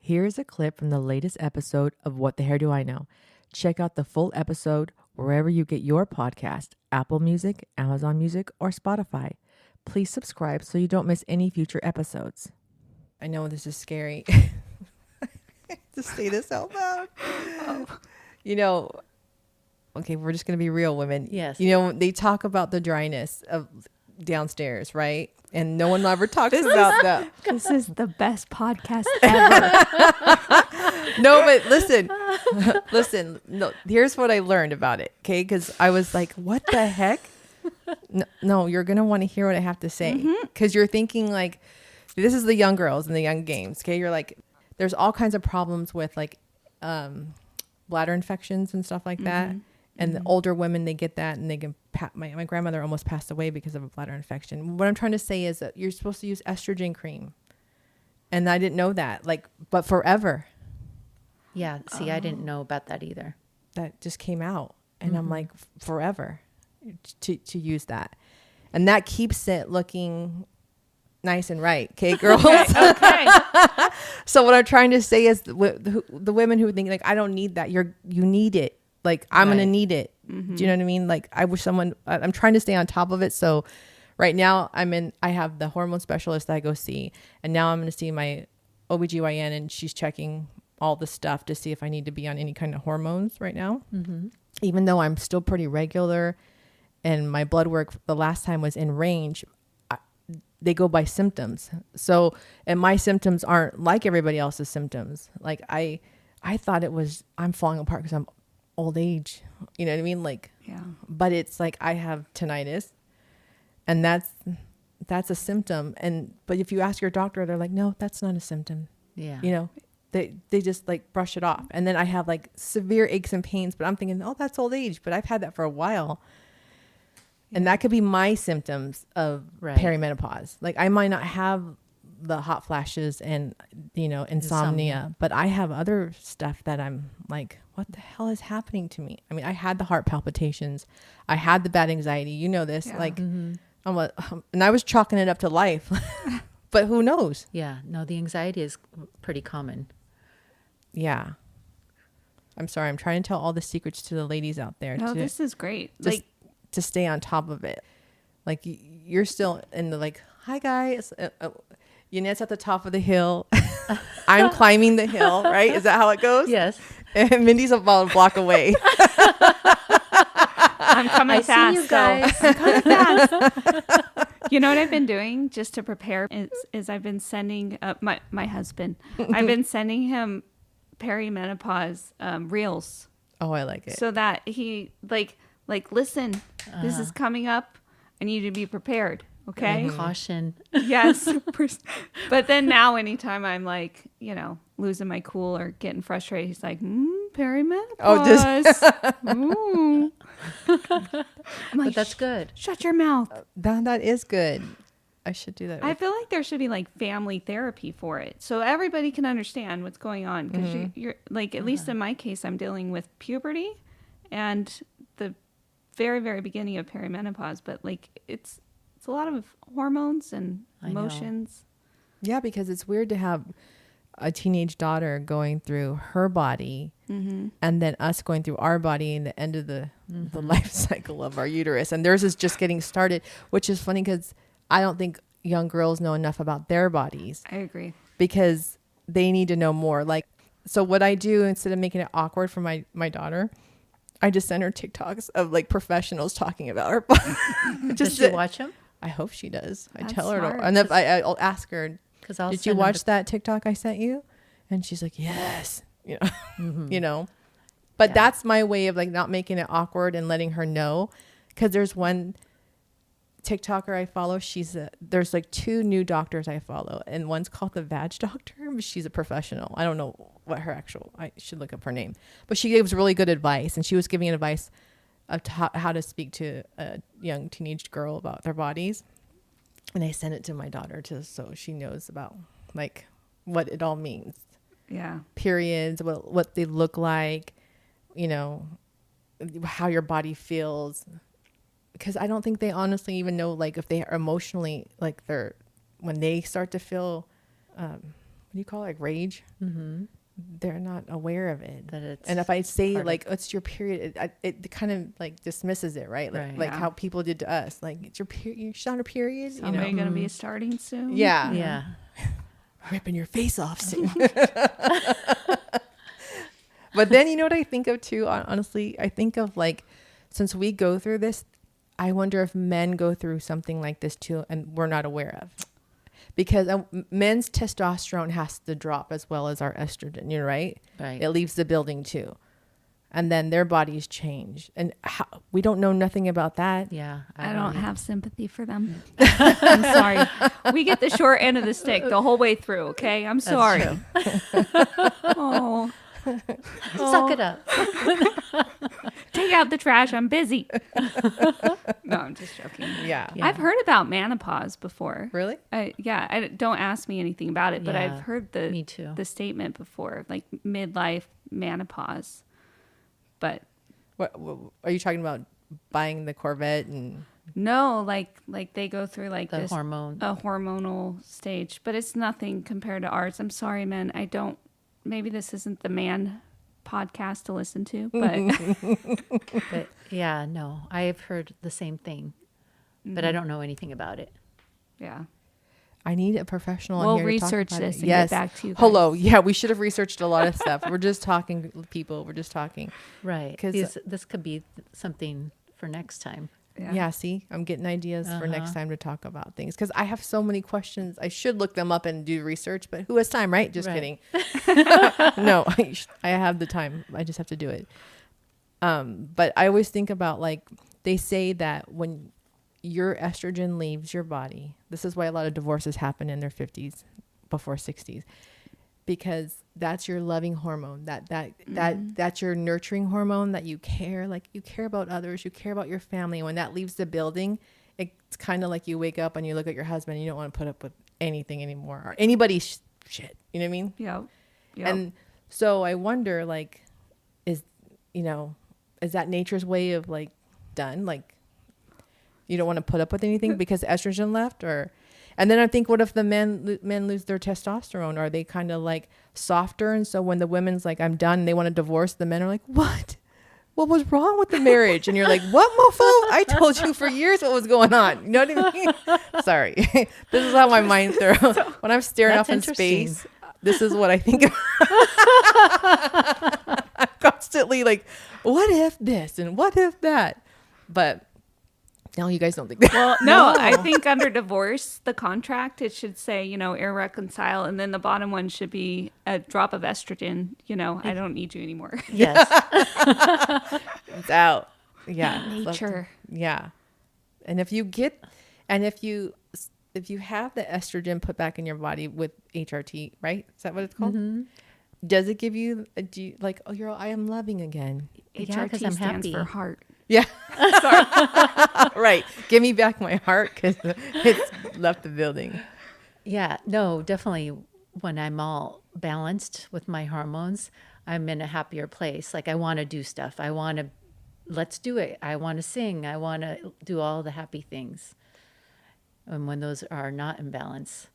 Here's a clip from the latest episode of What the Hair Do I Know? Check out the full episode wherever you get your podcast, Apple Music, Amazon Music, or Spotify. Please subscribe so you don't miss any future episodes. I know this is scary to say this out loud. You know, okay, we're just going to be real, women. Yes. You know, they talk about the dryness of downstairs, right? And no one ever talks about that. This is the best podcast ever. No, but listen. No, here's what I learned about it. Okay, because I was like, "What the heck?" No, you're gonna want to hear what I have to say because you're thinking like, this is the young girls and the young games. Okay, you're like, there's all kinds of problems with like bladder infections and stuff like that. And the older women, they get that, and they can. My grandmother almost passed away because of a bladder infection. What I'm trying to say is that you're supposed to use estrogen cream, and I didn't know that. Like, but forever. Yeah. See, I didn't know about that either. That just came out, and I'm like, forever, to use that, and that keeps it looking nice and right. Okay, girls. Okay. So what I'm trying to say is the women who think like, I don't need that. You need it. Like, I'm going to need it. Do you know what I mean? Like, I wish I'm trying to stay on top of it. So right now I have the hormone specialist that I go see. And now I'm going to see my OBGYN, and she's checking all the stuff to see if I need to be on any kind of hormones right now. Even though I'm still pretty regular and my blood work the last time was in range, they go by symptoms. So, and my symptoms aren't like everybody else's symptoms. Like I thought it was, I'm falling apart because I'm old age, you know what I mean? Like, Yeah. but it's like, I have tinnitus, and that's a symptom. But if you ask your doctor, they're like, no, that's not a symptom. Yeah. You know, they just like brush it off. And then I have like severe aches and pains, but I'm thinking, oh, that's old age, but I've had that for a while. And that could be my symptoms of perimenopause. Like, I might not have the hot flashes and, you know, insomnia, but I have other stuff that I'm like, what the hell is happening to me? I mean, I had the heart palpitations. I had the bad anxiety. You know this. Yeah. Like, and I was chalking it up to life. But who knows? Yeah. No, the anxiety is pretty common. Yeah. I'm sorry. I'm trying to tell all the secrets to the ladies out there. No, this is great. Like, to stay on top of it. Like, you're still in the like, hi guys, Yanette's at the top of the hill. I'm climbing the hill, right? Is that how it goes? Yes. And Mindy's about a block away. I'm coming fast. See you guys. I'm coming fast. You know what I've been doing just to prepare is I've been sending my husband. I've been sending him perimenopause reels. Oh, I like it. So that he like listen, this is coming up. I need you to be prepared. Okay. Caution. Yes. But then now anytime I'm like, you know, losing my cool or getting frustrated, he's like, perimenopause. I'm like, But that's good. Shut your mouth. That is good. I should do that. I feel like there should be like family therapy for it, so everybody can understand what's going on. Because you're like, at least in my case, I'm dealing with puberty and the very, very beginning of perimenopause. But like, it's a lot of hormones and emotions. Yeah, because it's weird to have a teenage daughter going through her body and then us going through our body in the end of the life cycle of our uterus. And theirs is just getting started, which is funny because I don't think young girls know enough about their bodies. I agree. Because they need to know more. Like, so what I do, instead of making it awkward for my daughter, I just send her TikToks of like professionals talking about her body. Does she watch them? I hope she does. That's I tell her smart. to, and if I'll ask her, I'll did you watch that TikTok I sent you? And she's like, yes, you know, you know, but that's my way of like not making it awkward and letting her know. Cause there's one TikToker I follow. There's like two new doctors I follow, and one's called the Vag Doctor. She's a professional. I don't know what her I should look up her name, but she gives really good advice. And she was giving advice of how to speak to a young teenage girl about their bodies. And I sent it to my daughter so she knows about like what it all means. Yeah. Periods, what they look like, you know, how your body feels. Because I don't think they honestly even know like if they are emotionally like when they start to feel, what do you call it, like rage? Mm-hmm. They're not aware of it. That it's And if I say part like, it's your period, it kind of like dismisses it, right? Like, Right. like Yeah. how people did to us. Like, it's your period. She's on her period. Somebody gonna be starting soon. Yeah. Yeah. Ripping your face off soon. But then you know what I think of too? Honestly, I think of like, since we go through this, I wonder if men go through something like this too, and we're not aware of. Because men's testosterone has to drop as well as our estrogen, you're right? Right. It leaves the building too. And then their bodies change. And we don't know nothing about that. Yeah. I don't have sympathy for them. I'm sorry. We get the short end of the stick the whole way through. Okay, I'm sorry. Oh, Suck it up. take out the trash. I'm busy. No, I'm just joking. Yeah. Yeah. I've heard about menopause before. Really? Don't ask me anything about it, but Yeah, I've heard me too. the statement before, like midlife menopause. But What are you talking about? Buying the Corvette and no, like they go through like The this hormone. a hormonal stage, but it's nothing compared to ours. I'm sorry, men. I don't. Maybe this isn't the man podcast to listen to, but But yeah, no, I've heard the same thing, but I don't know anything about it. yeah. I need a professional. We'll in here to talk research about this it. and Yes. get back to you guys. Hello. Yeah, we should have researched a lot of stuff. We're just talking, people. We're just talking. Right. 'Cause- This could be something for next time. Yeah. See, I'm getting ideas for next time to talk about things because I have so many questions. I should look them up and do research, but who has time, right? Just Right. kidding. No, I have the time. I just have to do it. But I always think about like they say that when your estrogen leaves your body, this is why a lot of divorces happen in their 50s, before 60s, because that's your loving hormone. That's your nurturing hormone that you care, like you care about others, you care about your family. When that leaves the building, it's kind of like you wake up and you look at your husband and you don't want to put up with anything anymore or anybody's shit. You know what I mean? Yep. And so I wonder, like, is that nature's way of like done? Like, you don't want to put up with anything because estrogen left, and then I think, what if the men lose their testosterone? Are they kind of like softer? And so when the women's like, I'm done, and they want to divorce, the men are like, what was wrong with the marriage? And you're like, what, mofo? I told you for years what was going on. You know what I mean? Sorry. This is how my mind throws. When I'm staring That's off in interesting. space, this is what I think of. I'm constantly like, what if this and what if that? But no, you guys don't think that. Well, no, I think under divorce, the contract, it should say, irreconcile. And then the bottom one should be a drop of estrogen. I don't need you anymore. Yes. It's out. Yeah. Nature. Yeah. And if you have the estrogen put back in your body with HRT, right? Is that what it's called? Mm-hmm. Does it give you I am loving again? HRT 'cause I'm stands happy. for heart. Yeah. Right. Give me back my heart because it's left the building. Yeah, no, definitely when I'm all balanced with my hormones, I'm in a happier place. Like I want to do stuff. Let's do it. I want to sing. I want to do all the happy things. And when those are not in balance,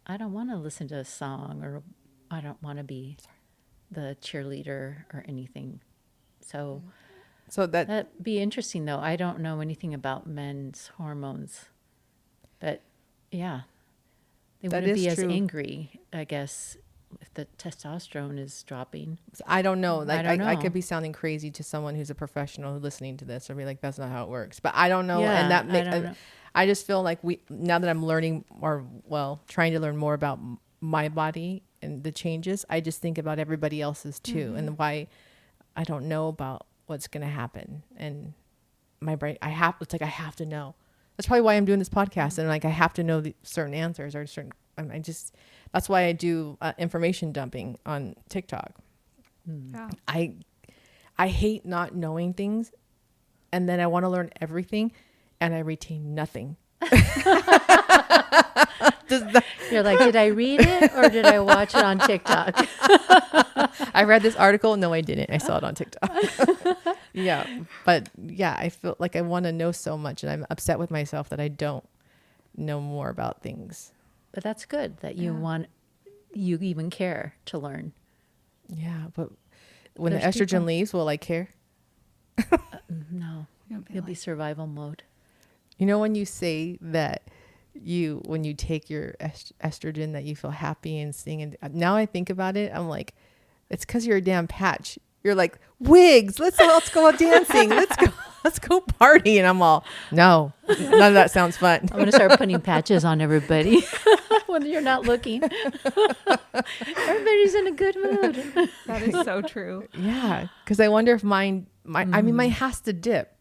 I don't want to listen to a song or I don't want to be the cheerleader or anything. So that'd be interesting though. I don't know anything about men's hormones, but yeah, they That wouldn't is be as true. angry, I guess, if the testosterone is dropping. I don't know. Like I don't I know. could be sounding crazy to someone who's a professional listening to this or be like, that's not how it works. But I don't know. Yeah, And that I don't know. I just feel like now that I'm learning trying to learn more about my body and the changes, I just think about everybody else's too and why I don't know about what's going to happen. And my brain, I have to know. That's probably why I'm doing this podcast. And like, I have to know the certain answers or that's why I do information dumping on TikTok. Yeah. I hate not knowing things. And then I want to learn everything and I retain nothing. You're like, did I read it or did I watch it on TikTok? I read this article. No, I didn't. I saw it on TikTok. Yeah. But yeah, I feel like I want to know so much and I'm upset with myself that I don't know more about things. But that's good that you want you even care to learn. Yeah, but when the There's estrogen people- leaves, will I care? No, you'll be survival mode. You know, when you say that when you take your estrogen, that you feel happy and sing, and now I think about it, I'm like, it's because you're a damn patch. You're like, wigs, let's go out dancing. Let's go party. And I'm all, no, none of that sounds fun. I'm going to start putting patches on everybody when you're not looking. Everybody's in a good mood. That is so true. Yeah. Cause I wonder if mine has to dip.